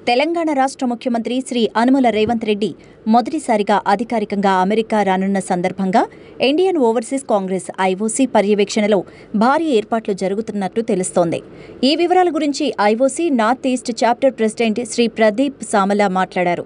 తెలంగాణ రాష్ట్ర ముఖ్యమంత్రి శ్రీ అనుమల రేవంత్ రెడ్డి మొదటిసారిగా అధికారికంగా అమెరికా రానున్న సందర్భంగా ఇండియన్ ఓవర్సీస్ కాంగ్రెస్ ఐఓసీ పర్యవేక్షణలో భారీ ఏర్పాట్లు జరుగుతున్నట్టు తెలుస్తోంది. ఈ వివరాల గురించి IOC north east chapter president Shri Pradeep Samala మాట్లాడారు.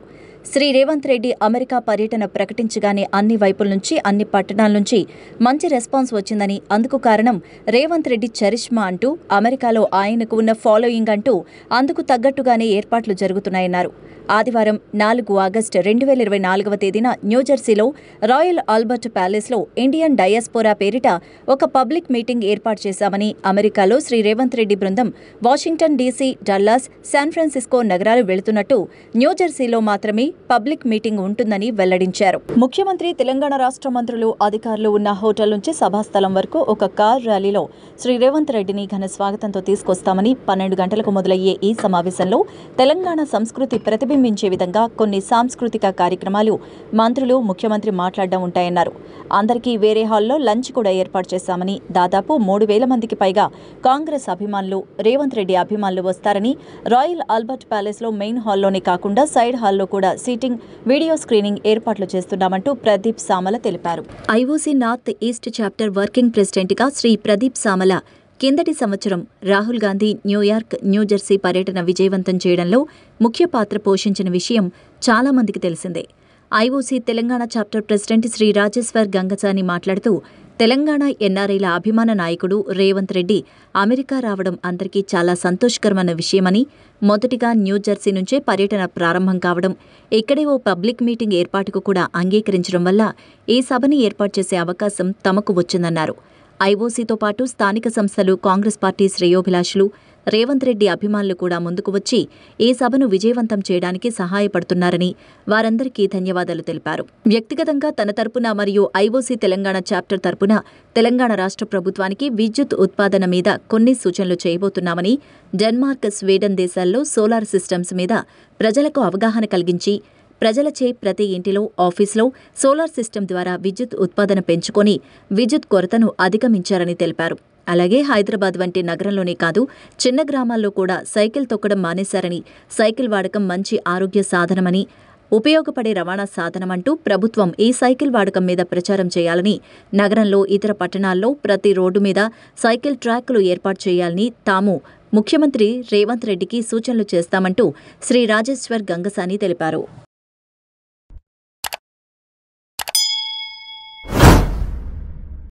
శ్రీ రేవంత్ రెడ్డి అమెరికా పర్యటన ప్రకటించగానే అన్ని వైపుల నుంచి, అన్ని పట్టణాల నుంచి మంచి రెస్పాన్స్ వచ్చిందని, అందుకు కారణం రేవంత్ రెడ్డి చరిష్మా అంటూ, అమెరికాలో ఆయనకు ఉన్న ఫాలోయింగ్ అంటూ అందుకు తగ్గట్టుగానే ఏర్పాట్లు జరుగుతున్నాయన్నారు. ఆదివారం 4 ఆగస్టు 2024వ తేదీన న్యూజెర్సీలో రాయల్ ఆల్బర్ట్ ప్యాలెస్లో ఇండియన్ డయాస్పోరా పేరిట ఒక పబ్లిక్ మీటింగ్ ఏర్పాటు చేశామని, అమెరికాలో శ్రీ రేవంత్ రెడ్డి బృందం Washington DC, Dallas, San Francisco నగరాలు వెళుతున్నట్టు, న్యూజెర్సీలో మాత్రమే పబ్లిక్ మీటింగ్ ఉంటుందని వెల్లడించారు. ముఖ్యమంత్రి, తెలంగాణ రాష్ట్ర మంత్రులు, అధికారులు ఉన్న హోటల్ నుంచి సభాస్థలం వరకు ఒక కార్ ర్యాలీలో శ్రీ రేవంత్ రెడ్డిని ఘన స్వాగతంతో తీసుకొస్తామని, 12 గంటలకు మొదలయ్యే ఈ సమావేశంలో తెలంగాణ సంస్కృతి ప్రతిబింబించే విధంగా కొన్ని సాంస్కృతిక కార్యక్రమాలు మంత్రులు, ముఖ్యమంత్రి మాట్లాడడం ఉంటాయన్నారు. అందరికీ వేరే హాల్లో లంచ్ కూడా ఏర్పాటు చేశామని, దాదాపు 3,000 మందికి పైగా కాంగ్రెస్ అభిమానులు, రేవంత్ రెడ్డి అభిమానులు వస్తారని, రాయల్ ఆల్బర్ట్ ప్యాలెస్లో మెయిన్ హాల్లోనే కాకుండా సైడ్ హాల్లో కూడా సీటింగ్, వీడియో స్క్రీనింగ్ ఏర్పాట్లు చేస్తున్నామంటూ ప్రదీప్ సామల తెలిపారు. IOC north east chapter working ప్రెసిడెంట్గా శ్రీ ప్రదీప్ సామల కిందటి సంవత్సరం రాహుల్ గాంధీ న్యూయార్క్, న్యూజెర్సీ పర్యటన విజయవంతం చేయడంలో ముఖ్య పాత్ర పోషించిన విషయం చాలా మందికి తెలిసిందే. IOC Telangana chapter president Shri Rajeshwar Gangasani మాట్లాడుతూ, తెలంగాణ ఎన్ఆర్ఐల అభిమాన నాయకుడు రేవంత్ రెడ్డి అమెరికా రావడం అందరికీ చాలా సంతోషకరమైన విషయమని, మొదటిగా న్యూజెర్సీ నుంచే పర్యటన ప్రారంభం కావడం, ఇక్కడే ఓ పబ్లిక్ మీటింగ్ ఏర్పాటుకు కూడా అంగీకరించడం వల్ల ఈ సభని ఏర్పాటు చేసే అవకాశం తమకు వచ్చిందన్నారు. ఐఓసీతో పాటు స్థానిక సంస్థలు, కాంగ్రెస్ పార్టీ శ్రేయోభిలాషులు, రేవంత్ రెడ్డి అభిమానులు కూడా ముందుకు వచ్చి ఈ సభను విజయవంతం చేయడానికి సహాయపడుతున్నారని, వారందరికీ ధన్యవాదాలు తెలిపారు. వ్యక్తిగతంగా తన తరపున మరియు ఐఓసీ తెలంగాణ చాప్టర్ తరపున తెలంగాణ రాష్ట్ర ప్రభుత్వానికి విద్యుత్ ఉత్పాదన మీద కొన్ని సూచనలు చేయబోతున్నామని, డెన్మార్క్, స్వీడన్ దేశాల్లో సోలార్ సిస్టమ్స్ మీద ప్రజలకు అవగాహన కలిగించి, ప్రజలచే ప్రతి ఇంటిలో, ఆఫీసులో సోలార్ సిస్టమ్ ద్వారా విద్యుత్ ఉత్పాదన పెంచుకొని విద్యుత్ కొరతను అధిగమించారని తెలిపారు. అలాగే హైదరాబాద్ వంటి నగరంలోనే కాదు, చిన్న గ్రామాల్లో కూడా సైకిల్ తొక్కడం మానేశారని, సైకిల్ వాడకం మంచి ఆరోగ్య సాధనమని, ఉపయోగపడే రవాణా సాధనమంటూ ప్రభుత్వం ఈ సైకిల్ వాడకం మీద ప్రచారం చేయాలని, నగరంలో, ఇతర పట్టణాల్లో ప్రతి రోడ్డు మీద సైకిల్ ట్రాక్లు ఏర్పాటు చేయాలని తాము ముఖ్యమంత్రి రేవంత్ రెడ్డికి సూచనలు చేస్తామంటూ శ్రీ రాజేశ్వర్ గంగసాని తెలిపారు.